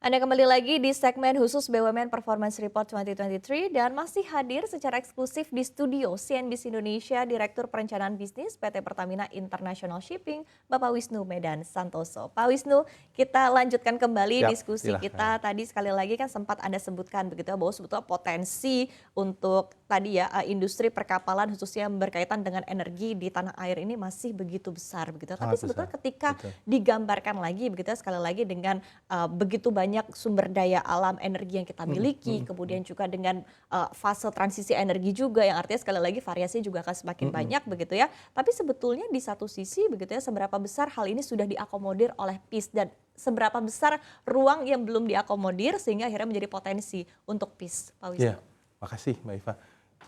Anda kembali lagi di segmen khusus BUMN Performance Report 2023 dan masih hadir secara eksklusif di studio CNBC Indonesia Direktur Perencanaan Bisnis PT Pertamina International Shipping, Bapak Wisnu Medan Santoso. Pak Wisnu, kita lanjutkan kembali Siap, diskusi silahkan. kita. Tadi sekali lagi kan sempat Anda sebutkan begitu ya, bahwa sebetulnya potensi untuk tadi ya industri perkapalan khususnya berkaitan dengan energi di tanah air ini masih begitu besar begitu. Tapi Sangat sebetulnya besar, ketika betul. digambarkan lagi begitu ya, sekali lagi dengan begitu banyak sumber daya alam energi yang kita Mhm miliki, mhm kemudian mhm. juga dengan fase transisi energi juga yang artinya sekali lagi variasinya juga akan semakin Mhm. banyak begitu ya. Tapi sebetulnya di satu sisi begitu ya, seberapa besar hal ini sudah diakomodir oleh PIS dan seberapa besar ruang yang belum diakomodir sehingga akhirnya menjadi potensi untuk PIS, Pak Iya, Wisnu. makasih Mbak Iva.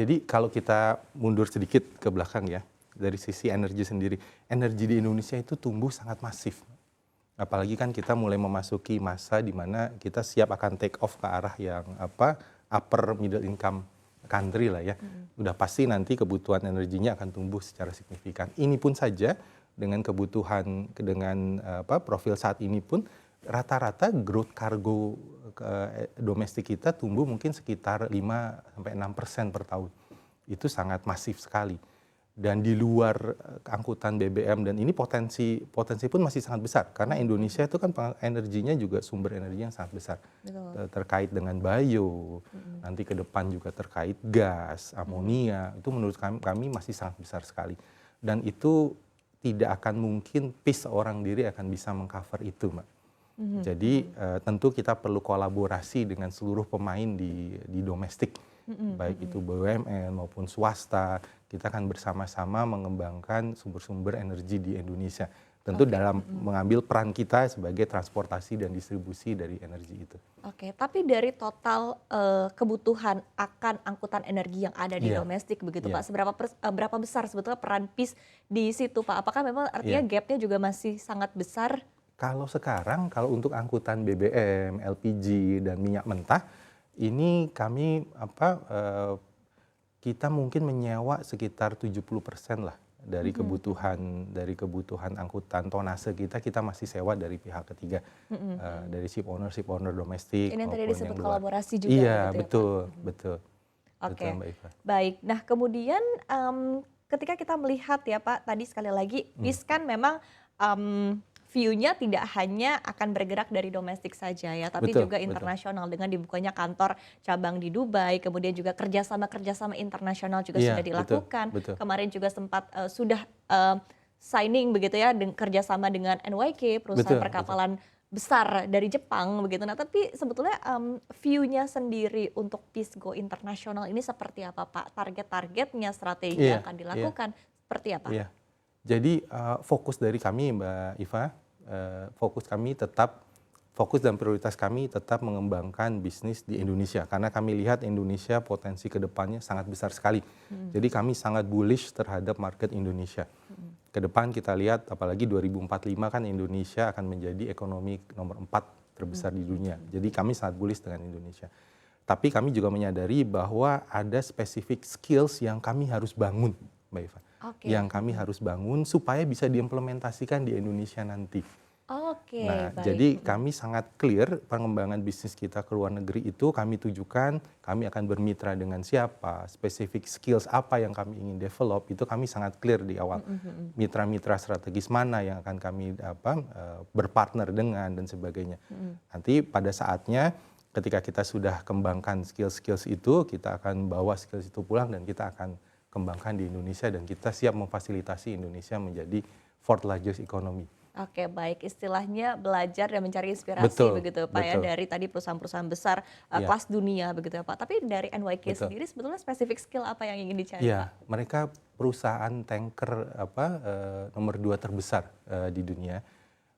Jadi kalau kita mundur sedikit ke belakang ya, dari sisi energi sendiri, energi di Indonesia itu tumbuh sangat masif. Apalagi kan kita mulai memasuki masa di mana kita siap akan take off ke arah yang upper middle income country lah ya. Udah pasti nanti kebutuhan energinya akan tumbuh secara signifikan. Ini pun saja dengan kebutuhan dengan profil saat ini pun rata-rata growth kargo domestik kita tumbuh mungkin sekitar 5-6% per tahun. Itu sangat masif sekali. Dan di luar angkutan BBM dan ini potensi pun masih sangat besar karena Indonesia itu kan energinya juga sumber energi yang sangat besar. Betul. Terkait dengan bio, nanti ke depan juga terkait gas, amonia, itu menurut kami masih sangat besar sekali. Dan itu tidak akan mungkin PIS seorang diri akan bisa mengcover itu, Mbak. Jadi tentu kita perlu kolaborasi dengan seluruh pemain di domestik, baik itu BUMN maupun swasta. Kita akan bersama-sama mengembangkan sumber-sumber energi di Indonesia. Tentu Oke. dalam mengambil peran kita sebagai transportasi dan distribusi dari energi itu. Oke, tapi dari total kebutuhan akan angkutan energi yang ada di Iya, domestik begitu iya, Pak, berapa besar sebetulnya peran PIS di situ Pak? Apakah memang artinya iya. gapnya juga masih sangat besar? Kalau sekarang, kalau untuk angkutan BBM, LPG, dan minyak mentah, ini kami kita mungkin menyewa sekitar 70% lah dari kebutuhan angkutan tonase kita masih sewa dari pihak ketiga, Mhm mhm. dari ship owner domestik Ini yang tadi maupun yang disebut luar. kolaborasi juga Iya, begitu ya Pak? betul, betul, betul Oke, Mbak Iva. baik. Nah kemudian, ketika kita melihat ya Pak, tadi sekali lagi Hmm, PIS kan memang, view-nya tidak hanya akan bergerak dari domestik saja ya, tapi betul, juga betul, internasional dengan dibukanya kantor cabang di Dubai, kemudian juga kerjasama-kerjasama internasional juga iya, sudah betul, dilakukan. betul, Kemarin juga sempat, sudah, signing begitu ya, kerjasama dengan NYK, perusahaan betul, betul. perkapalan besar dari Jepang begitu. Nah, tapi sebetulnya, view-nya sendiri untuk PIS Go Internasional ini seperti apa, Pak? Target-targetnya, strategi yang Iya, akan iya, dilakukan, seperti apa? iya. Jadi fokus dari kami Mbak Iva, fokus dan prioritas kami tetap mengembangkan bisnis di Indonesia karena kami lihat Indonesia potensi ke depannya sangat besar sekali. Mhm Jadi kami sangat bullish terhadap market Indonesia. mhm. Ke depan kita lihat apalagi 2045 kan Indonesia akan menjadi ekonomi nomor 4 Mhm terbesar di dunia. mhm. Jadi kami sangat bullish dengan Indonesia. Tapi kami juga menyadari bahwa ada spesifik skills yang kami harus bangun, Mbak Eva. Yang Oke, kami harus bangun supaya bisa diimplementasikan di Indonesia nanti. oke, Nah, baik, jadi kami sangat clear pengembangan bisnis kita ke luar negeri itu kami tujukan, kami akan bermitra dengan siapa, spesifik skills apa yang kami ingin develop, itu kami sangat clear di awal. mhm mhm Mitra-mitra strategis mana yang akan kami berpartner dengan dan sebagainya. mhm. Nanti pada saatnya ketika kita sudah kembangkan skills-skills itu, kita akan bawa skills itu pulang dan kita akan kembangkan di Indonesia dan kita siap memfasilitasi Indonesia menjadi fourth largest economy. Oke, baik, istilahnya belajar dan mencari inspirasi Betul, begitu Pak ya, betul, dari tadi perusahaan-perusahaan besar, iya, kelas dunia begitu ya Pak. Tapi dari NYK betul. sendiri sebetulnya spesifik skill apa yang ingin dicari Pak? Iya, mereka perusahaan tanker nomor 2 terbesar di dunia.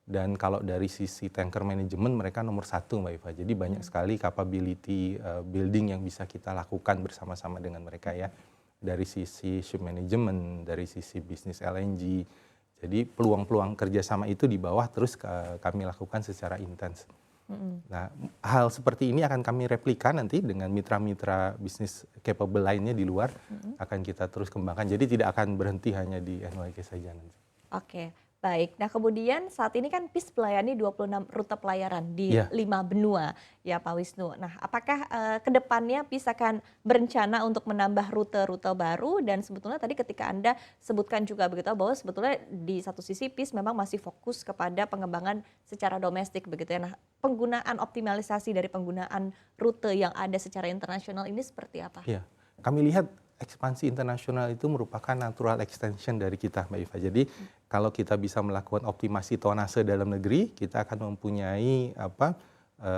Dan kalau dari sisi tanker manajemen mereka nomor 1 Mbak Eva. Jadi banyak Mhm sekali capability building yang bisa kita lakukan bersama-sama dengan mereka ya. Dari sisi ship management, dari sisi bisnis LNG. Jadi peluang-peluang kerjasama itu di bawah terus kami lakukan secara intens. mhm. Nah, hal seperti ini akan kami replika nanti dengan mitra-mitra bisnis capable lainnya di luar, Mhm. akan kita terus kembangkan. Jadi tidak akan berhenti hanya di NYK saja nanti. Oke, Baik, nah kemudian saat ini kan PIS melayani 26 rute pelayaran di Iya, 5 benua ya Pak Wisnu. Nah apakah ke depannya PIS akan berencana untuk menambah rute-rute baru dan sebetulnya tadi ketika Anda sebutkan juga begitu bahwa sebetulnya di satu sisi PIS memang masih fokus kepada pengembangan secara domestik begitu ya. Nah penggunaan optimalisasi dari penggunaan rute yang ada secara internasional ini seperti apa? iya. Kami lihat ekspansi internasional itu merupakan natural extension dari kita, Mbak Iva. Jadi kalau kita bisa melakukan optimasi tonase dalam negeri, kita akan mempunyai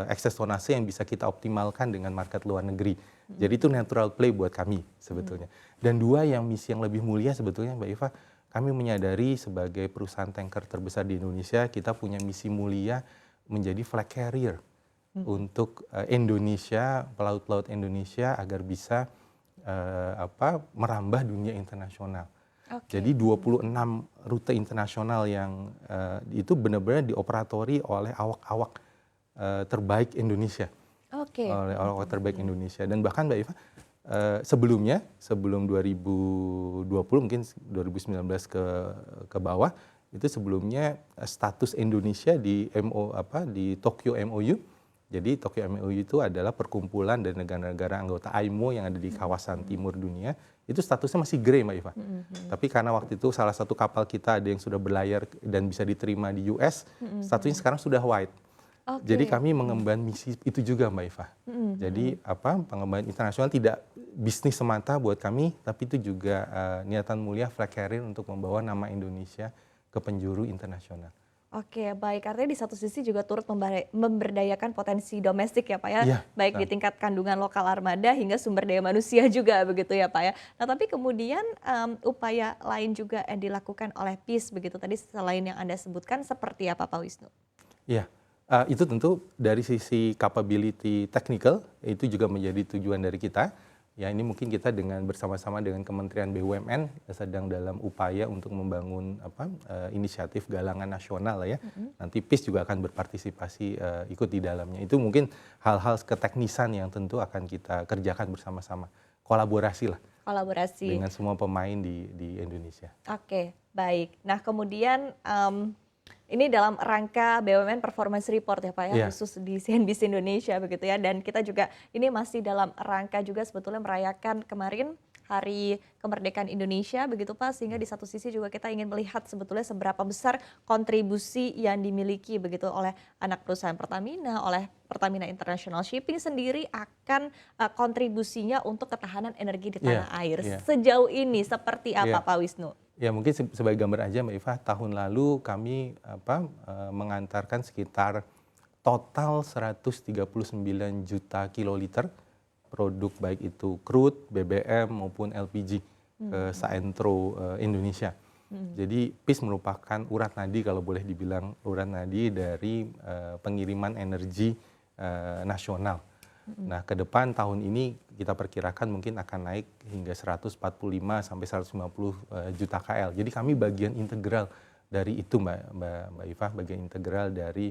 ekses tonase yang bisa kita optimalkan dengan market luar negeri. Jadi itu natural play buat kami sebetulnya. Dan dua yang misi yang lebih mulia sebetulnya, Mbak Iva, kami menyadari sebagai perusahaan tanker terbesar di Indonesia, kita punya misi mulia menjadi flag carrier untuk Indonesia, pelaut-pelaut Indonesia agar bisa merambah dunia internasional. Oke. Jadi 26 rute internasional yang itu benar-benar dioperatori oleh awak-awak terbaik Indonesia, Oke. oleh awak terbaik Indonesia. Dan bahkan Mbak Iva, sebelumnya, sebelum 2020 mungkin 2019 ke bawah, itu sebelumnya status Indonesia di di Tokyo MOU. Jadi Tokyo MOU itu adalah perkumpulan dari negara-negara anggota IMO yang ada di kawasan timur dunia. Itu statusnya masih grey, Mbak Iva. Tapi karena waktu itu salah satu kapal kita ada yang sudah berlayar dan bisa diterima di US, statusnya sekarang sudah white. Jadi Oke. kami mengemban misi itu juga, Mbak Iva. Jadi pengembangan internasional tidak bisnis semata buat kami, tapi itu juga niatan mulia flag carrier untuk membawa nama Indonesia ke penjuru internasional. Oke, baik. Artinya di satu sisi juga turut memberdayakan potensi domestik ya Pak ya, Iya, baik di tingkat kandungan lokal armada hingga sumber daya manusia juga begitu ya Pak ya. Nah tapi kemudian upaya lain juga yang dilakukan oleh PIS begitu tadi selain yang Anda sebutkan seperti apa Pak Wisnu? Iya, itu tentu dari sisi capability technical itu juga menjadi tujuan dari kita. Ya ini mungkin kita bersama-sama dengan Kementerian BUMN sedang dalam upaya untuk membangun inisiatif galangan nasional ya. Nanti PIS juga akan berpartisipasi ikut di dalamnya. Itu mungkin hal-hal keteknisan yang tentu akan kita kerjakan bersama-sama. Kolaborasi lah Kolaborasi. dengan semua pemain di Indonesia. Oke, baik. Nah kemudian ini dalam rangka BUMN Performance Report ya Pak ya, Iya. khusus di CNBC Indonesia begitu ya. Dan kita juga ini masih dalam rangka juga sebetulnya merayakan kemarin Hari Kemerdekaan Indonesia begitu Pak, sehingga di satu sisi juga kita ingin melihat sebetulnya seberapa besar kontribusi yang dimiliki begitu oleh anak perusahaan Pertamina, oleh Pertamina International Shipping sendiri akan kontribusinya untuk ketahanan energi di Iya, tanah air. iya. Sejauh ini seperti apa Iya. Pak Wisnu? Ya mungkin sebagai gambar aja Mbak Iva, tahun lalu kami mengantarkan sekitar total 139 juta kiloliter produk baik itu crude, BBM maupun LPG ke Saentro Indonesia. Jadi PIS merupakan urat nadi kalau boleh dibilang urat nadi dari pengiriman energi nasional. Nah, ke depan tahun ini kita perkirakan mungkin akan naik hingga 145 sampai 150 juta KL. Jadi kami bagian integral dari itu Mbak Iva, bagian integral dari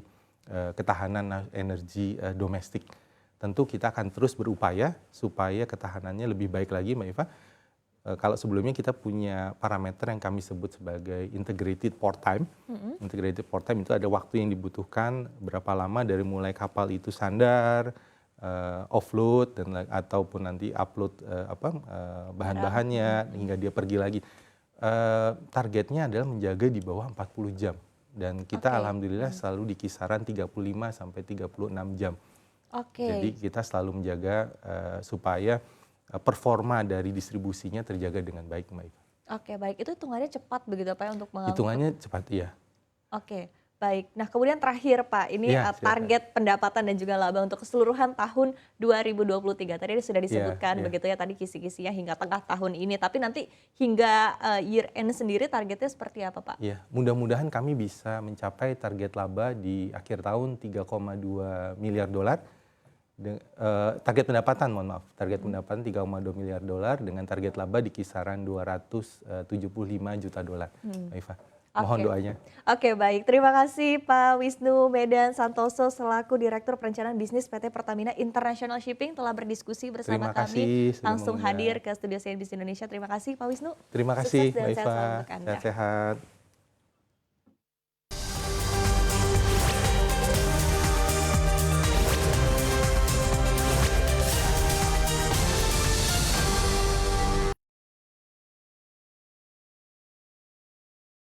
ketahanan energi domestik. Tentu kita akan terus berupaya supaya ketahanannya lebih baik lagi Mbak Iva. Kalau sebelumnya kita punya parameter yang kami sebut sebagai integrated port time. Integrated port time itu ada waktu yang dibutuhkan berapa lama dari mulai kapal itu sandar, offload ataupun nanti upload bahan-bahannya hingga dia pergi lagi. Targetnya adalah menjaga di bawah 40 jam dan kita alhamdulillah selalu di kisaran 35 sampai 36 jam. Jadi kita selalu menjaga supaya performa dari distribusinya terjaga dengan baik, Mbak Iva. Oke, baik. Itu hitungannya cepat begitu Pak ya untuk Hitungannya cepat, iya. Oke, baik. Nah, kemudian terakhir Pak, ini Iya, silakan. target pendapatan dan juga laba untuk keseluruhan tahun 2023. Tadi sudah disebutkan Iya. begitu ya tadi kisi-kisinya hingga tengah tahun ini. Tapi nanti hingga year end sendiri targetnya seperti apa Pak? Iya, mudah-mudahan kami bisa mencapai target laba di akhir tahun 3,2 miliar dolar. Target pendapatan, mohon maaf, target pendapatan 3,2 miliar dolar dengan target laba di kisaran 275 juta dolar, Mbak Iva. Mohon doanya. Oke, baik. Terima kasih Pak Wisnu Medan Santoso selaku Direktur Perencanaan Bisnis PT Pertamina International Shipping telah berdiskusi bersama Terima kasih kami. sudah Langsung mengundang. hadir ke studio CNBC Indonesia. Terima kasih Pak Wisnu. Terima kasih, Sukses dan Mbak sehat Iva. selalu untuk Anda. Sehat-sehat.